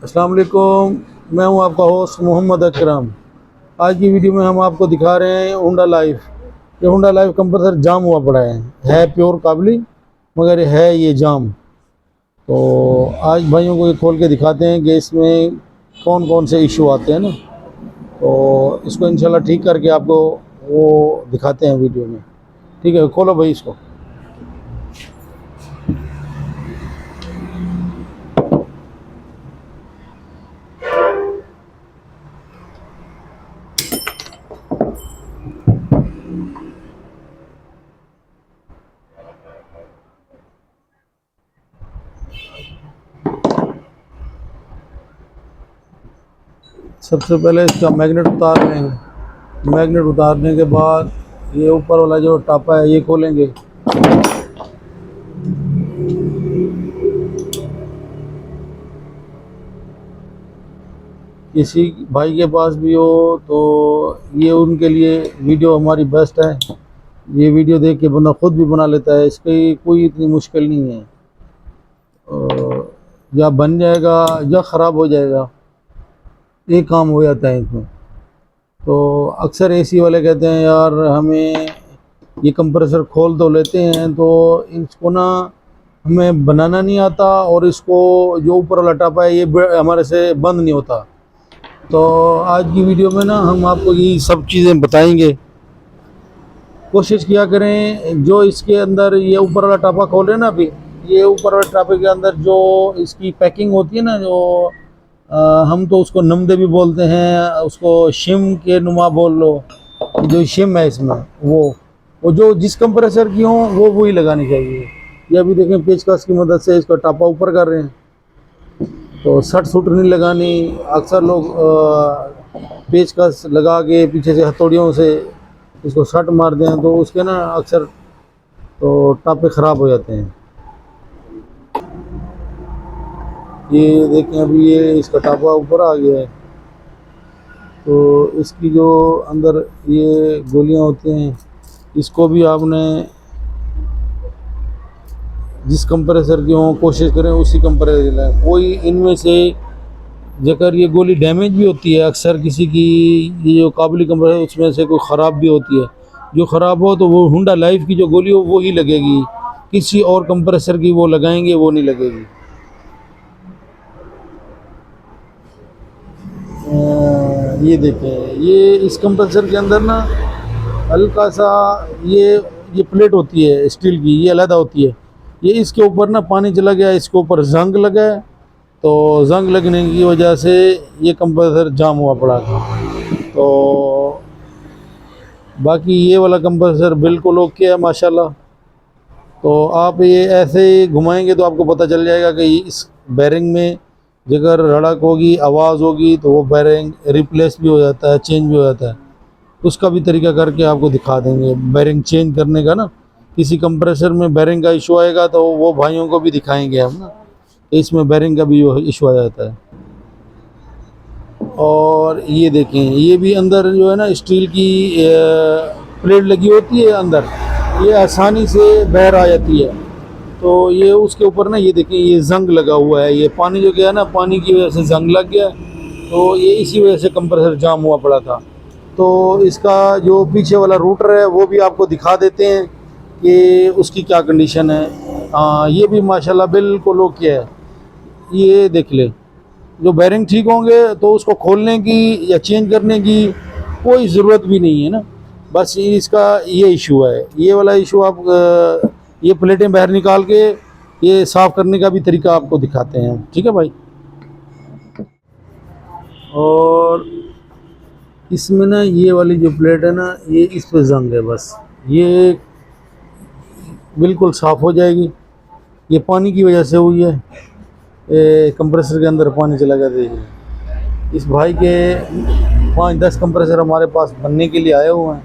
अस्सलाम वालेकुम, मैं हूं आपका होस्ट मोहम्मद अकरम। आज की वीडियो में हम आपको दिखा रहे हैं होंडा लाइफ। ये होंडा लाइफ कंप्रेसर जाम हुआ पड़ा है प्योर काबली, मगर है ये जाम। तो आज भाइयों को ये खोल के दिखाते हैं कि इसमें कौन कौन से इशू आते हैं ना। तो इसको इंशाल्लाह ठीक करके आपको वो दिखाते हैं वीडियो में। ठीक है, खोलो भाई इसको। सबसे पहले इसका मैग्नेट उतार लेंगे। मैग्नेट उतारने के बाद ये ऊपर वाला जो टापा है ये खोलेंगे। किसी भाई के पास भी हो तो ये उनके लिए वीडियो हमारी बेस्ट है। ये वीडियो देख के बंदा खुद भी बना लेता है, इसकी कोई इतनी मुश्किल नहीं है। या बन जाएगा या ख़राब हो जाएगा, एक काम हो जाता है इसमें। तो अक्सर एसी वाले कहते हैं यार हमें ये कंप्रेसर खोल तो लेते हैं तो इसको ना हमें बनाना नहीं आता, और इसको जो ऊपर वाला टापा है ये हमारे से बंद नहीं होता। तो आज की वीडियो में ना हम आपको ये सब चीज़ें बताएंगे। कोशिश किया करें जो इसके अंदर ये ऊपर वाला टापा खोले ना, अभी ये ऊपर वाले टापे के अंदर जो इसकी पैकिंग होती है ना, जो हम तो उसको नमदे भी बोलते हैं, उसको शिम के नुमा बोल लो। जो शिम है इसमें वो जो जिस कंप्रेसर की हो वो वही लगानी चाहिए। ये अभी देखें पेचकस की मदद से इसका टापा ऊपर कर रहे हैं, तो सट सुट नहीं लगानी। अक्सर लोग पेचकस लगा के पीछे से हथौड़ियों से इसको सट मार दें तो उसके ना अक्सर तो टापे ख़राब हो जाते हैं। ये देखें अभी ये इसका टापा ऊपर आ गया है, तो इसकी जो अंदर ये गोलियां होती हैं इसको भी आपने जिस कंप्रेसर की हो कोशिश करें उसी कंप्रेसर की लाएं। कोई इनमें से जेकर ये गोली डैमेज भी होती है, अक्सर किसी की ये जो काबुली कंप्रेसर उसमें से कोई ख़राब भी होती है। जो ख़राब हो तो वो होंडा लाइफ की जो गोली हो वो ही लगेगी, किसी और कंप्रेसर की वो लगाएंगे वो नहीं लगेगी। ये देखें ये इस कंप्रेसर के अंदर ना हल्का सा ये प्लेट होती है स्टील की, ये अलग होती है। ये इसके ऊपर ना पानी चला गया, इसके ऊपर जंग लगा है, तो जंग लगने की वजह से ये कंप्रेसर जाम हुआ पड़ा था। तो बाकी ये वाला कंप्रेसर बिल्कुल ओके है माशाल्लाह। तो आप ये ऐसे ही घुमाएंगे तो आपको पता चल जाएगा कि इस बैरिंग में अगर रड़क होगी, आवाज़ होगी, तो वो बैरिंग रिप्लेस भी हो जाता है, चेंज भी हो जाता है। उसका भी तरीका करके आपको दिखा देंगे बैरिंग चेंज करने का ना। किसी कंप्रेसर में बैरिंग का इशू आएगा तो वो भाइयों को भी दिखाएंगे हम ना, इसमें बैरिंग का भी इशू आ जाता है। और ये देखें ये भी अंदर जो है ना स्टील की प्लेट लगी होती है अंदर, ये आसानी से बाहर आ जाती है। तो ये उसके ऊपर ना ये देखें ये जंग लगा हुआ है, ये पानी जो गया ना पानी की वजह से जंग लग गया, तो ये इसी वजह से कंप्रेसर जाम हुआ पड़ा था। तो इसका जो पीछे वाला रूटर है वो भी आपको दिखा देते हैं कि उसकी क्या कंडीशन है। हाँ ये भी माशाल्लाह बिल्कुल ओके है। ये देख ले, जो बैरिंग ठीक होंगे तो उसको खोलने की या चेंज करने की कोई ज़रूरत भी नहीं है ना। बस इसका ये इशू है, ये वाला इशू आप ये प्लेटें बाहर निकाल के ये साफ़ करने का भी तरीका आपको दिखाते हैं। ठीक है भाई। और इसमें ना ये वाली जो प्लेट है ना ये इस पे जंग है, बस ये बिल्कुल साफ़ हो जाएगी। ये पानी की वजह से हुई है, कंप्रेसर के अंदर पानी चला गया। देखिए इस भाई के 5-10 कंप्रेसर हमारे पास बनने के लिए आए हुए हैं,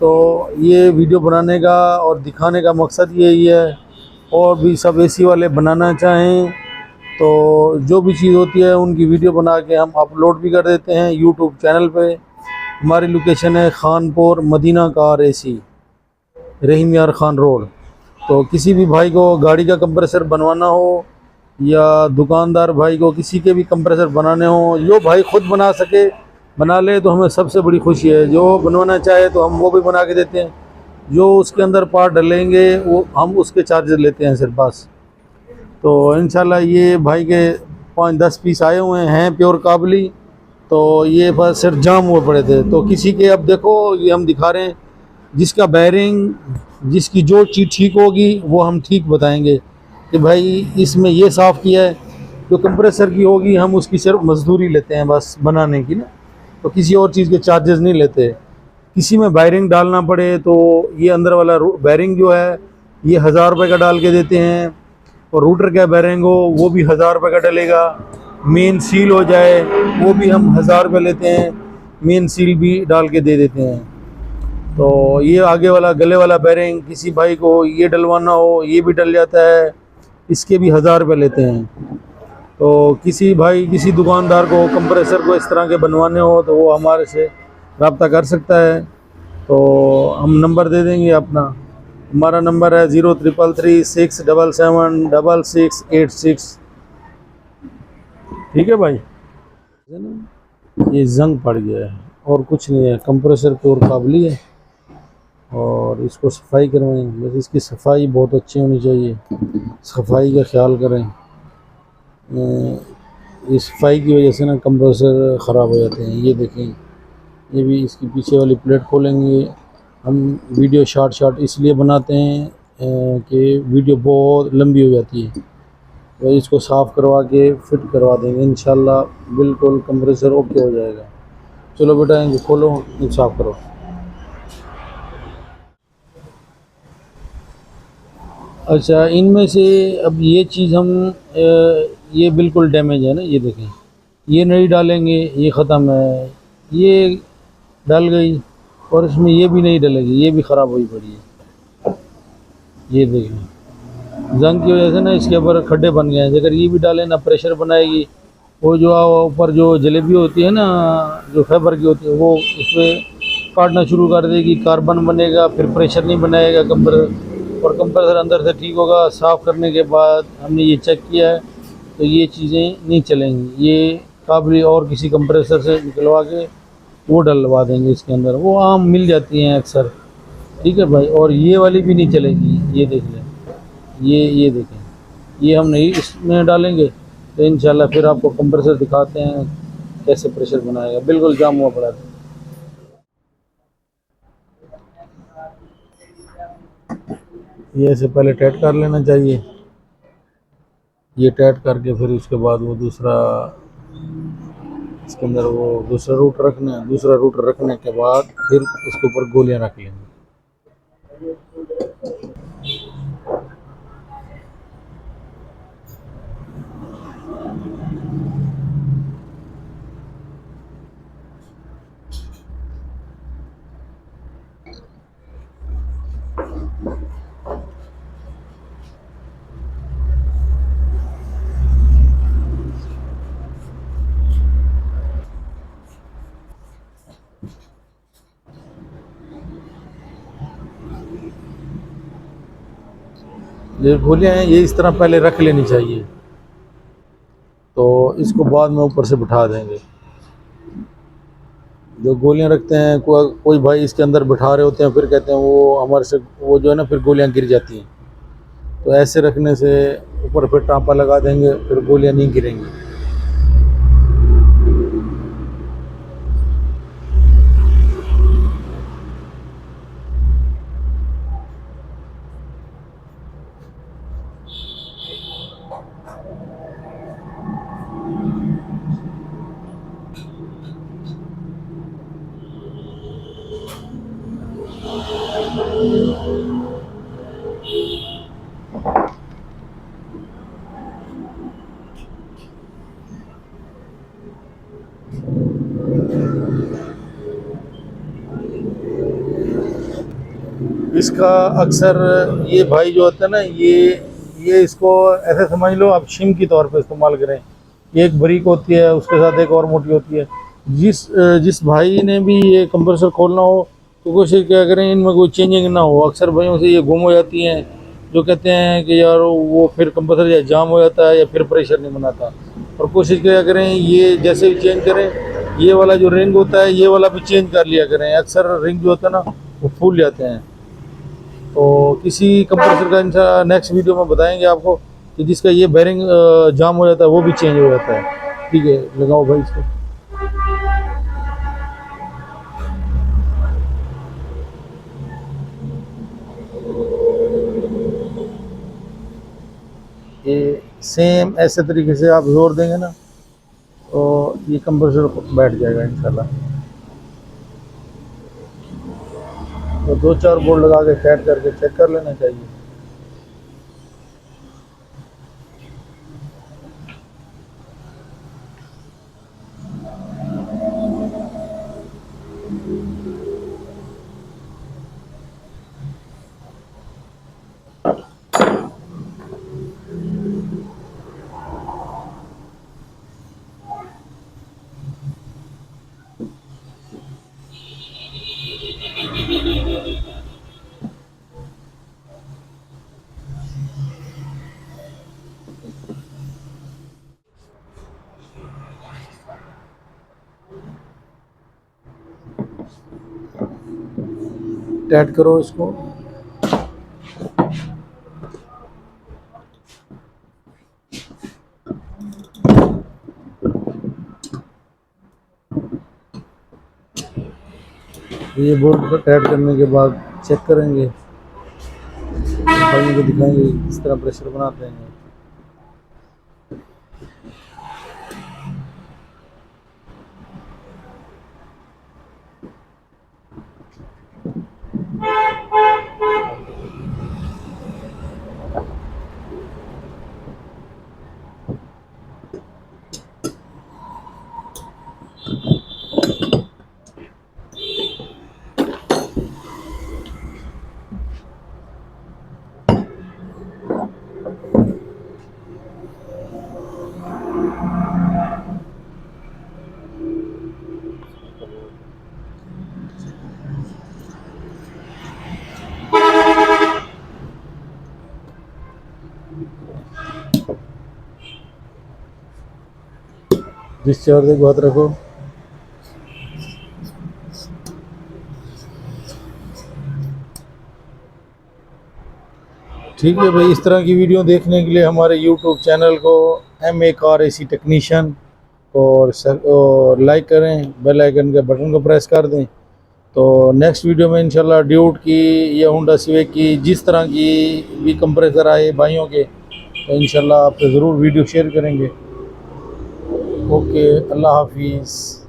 तो ये वीडियो बनाने का और दिखाने का मकसद यही है। और भी सब एसी वाले बनाना चाहें तो जो भी चीज़ होती है उनकी वीडियो बना के हम अपलोड भी कर देते हैं यूट्यूब चैनल पे। हमारी लोकेशन है खानपुर मदीना कार एसी, रहीम यार खान रोड। तो किसी भी भाई को गाड़ी का कंप्रेसर बनवाना हो या दुकानदार भाई को किसी के भी कंप्रेसर बनाने हो, जो भाई खुद बना सके बना ले तो हमें सबसे बड़ी खुशी है। जो बनवाना चाहे तो हम वो भी बना के देते हैं, जो उसके अंदर पार्ट डलेंगे वो हम उसके चार्जेस लेते हैं सिर्फ बस। तो इंशाल्लाह ये भाई के 5-10 पीस आए हुए हैं प्योर काबली, तो ये बस सिर्फ जाम हुए पड़े थे। तो किसी के अब देखो ये हम दिखा रहे हैं, जिसका बैरिंग जिसकी जो चीज़ ठीक होगी वो हम ठीक बताएंगे कि भाई इसमें ये साफ़ किया है। जो कंप्रेसर की होगी हम उसकी सिर्फ मजदूरी लेते हैं बस बनाने की ना, तो किसी और चीज़ के चार्जेस नहीं लेते। किसी में वायरिंग डालना पड़े तो ये अंदर वाला बैरिंग जो है ये 1000 रुपये का डाल के देते हैं, और रूटर का बैरिंग हो वो भी 1000 रुपये का डलेगा। मेन सील हो जाए वो भी हम 1000 रुपये लेते हैं, मेन सील भी डाल के दे देते हैं। तो ये आगे वाला गले वाला बैरिंग किसी भाई को ये डलवाना हो ये भी डल जाता है, इसके भी 1000 रुपये लेते हैं। तो किसी भाई किसी दुकानदार को कंप्रेसर को इस तरह के बनवाने हो तो वो हमारे से रब्ता कर सकता है। तो हम नंबर दे देंगे अपना, हमारा नंबर है 0333677686। ठीक है भाई। ये जंग पड़ गया है और कुछ नहीं है, कंप्रेसर प्योर काबली है और इसको सफाई करवाएं। बस इसकी सफाई बहुत अच्छी होनी चाहिए, सफाई का ख्याल करें। इस सफाई की वजह से ना कंप्रेसर ख़राब हो जाते हैं। ये देखें, ये भी इसकी पीछे वाली प्लेट खोलेंगे। हम वीडियो शॉर्ट इसलिए बनाते हैं कि वीडियो बहुत लंबी हो जाती है, तो इसको साफ़ करवा के फिट करवा देंगे इंशाल्लाह, बिल्कुल कंप्रेसर ओके हो जाएगा। चलो बेटा इनको खोलो, साफ़ करो। अच्छा, इनमें से अब ये चीज़ हम ये बिल्कुल डैमेज है ना, ये देखें, ये नहीं डालेंगे, ये ख़त्म है, ये डल गई, और इसमें ये भी नहीं डलेगी, ये भी ख़राब हुई पड़ी है। ये देखें जंग की वजह से ना इसके ऊपर खड्डे बन गए हैं। अगर ये भी डालें ना प्रेशर बनाएगी, वो जो ऊपर जो जलेबी होती है ना जो फाइबर की होती है वो उसमें काटना शुरू कर देगी, कार्बन बनेगा, फिर प्रेशर नहीं बनाएगा कंप्रेसर, और कंप्रेसर अंदर से ठीक होगा। साफ़ करने के बाद हमने ये चेक किया है तो ये चीज़ें नहीं चलेंगी। ये काबली और किसी कंप्रेसर से निकलवा के वो डलवा देंगे इसके अंदर, वो आम मिल जाती हैं अक्सर। ठीक है भाई, और ये वाली भी नहीं चलेगी। ये देख लें, ये देखें, ये हम नहीं इसमें डालेंगे तो इंशाल्लाह फिर आपको कंप्रेसर दिखाते हैं कैसे प्रेशर बनाएगा। बिल्कुल जाम हुआ पड़ा था। ये ऐसे पहले टाइट कर लेना चाहिए, ये टाइट करके फिर उसके बाद वो दूसरा इसके अंदर वो दूसरा रूट रखना है। दूसरा रूट रखने के बाद फिर उसके ऊपर गोलियां रख लेंगे। ये गोलियां हैं ये इस तरह पहले रख लेनी चाहिए, तो इसको बाद में ऊपर से बिठा देंगे। जो गोलियां रखते हैं कोई भाई इसके अंदर बिठा रहे होते हैं, फिर कहते हैं वो हमारे से वो जो है ना फिर गोलियां गिर जाती हैं। तो ऐसे रखने से ऊपर फिर टाँपा लगा देंगे, फिर गोलियां नहीं गिरेंगी। इसका अक्सर ये भाई जो होता है ना ये इसको ऐसे समझ लो आप शिम की तौर पे इस्तेमाल करें। ये एक बरीक होती है, उसके साथ एक और मोटी होती है। जिस भाई ने भी ये कंप्रेसर खोलना हो तो कोशिश क्या करें इनमें कोई चेंजिंग ना हो। अक्सर भाइयों से ये गुम हो जाती हैं, जो कहते हैं कि यार वो फिर कंप्रेसर या जाम हो जाता है या फिर प्रेशर नहीं बनाता। और कोशिश किया करें ये जैसे भी चेंज करें, ये वाला जो रिंग होता है ये वाला भी चेंज कर लिया करें। अक्सर रिंग जो होता है ना वो फूल जाते हैं। तो किसी कंप्रेसर का इंशा नेक्स्ट वीडियो में बताएंगे आपको कि जिसका ये बेरिंग जाम हो जाता है वो भी चेंज हो जाता है। ठीक है, लगाओ भाई इसको। ये सेम ऐसे तरीके से आप जोर देंगे ना तो ये कंप्रेसर बैठ जाएगा इंशाल्लाह। तो 2-4 बोल्ट लगा के सेट करके चेक कर लेना चाहिए। टाइट करो इसको। ये बोल्ट को टाइट करने के बाद चेक करेंगे, भाइयों को दिखाएंगे किस तरह प्रेशर बनाते हैं। डिस्चार्ज देखो, हाथ रखो। ठीक है भाई, इस तरह की वीडियो देखने के लिए हमारे यूट्यूब चैनल को MA कार AC टेक्नीशियन और लाइक करें, बेल आइकन के बटन को प्रेस कर दें। तो नेक्स्ट वीडियो में इंशाल्लाह ड्यूट की या होंडा सिविक की जिस तरह की भी कंप्रेसर आए भाइयों के, तो इंशाल्लाह आपसे ज़रूर वीडियो शेयर करेंगे। ओके, अल्लाह हाफिज़।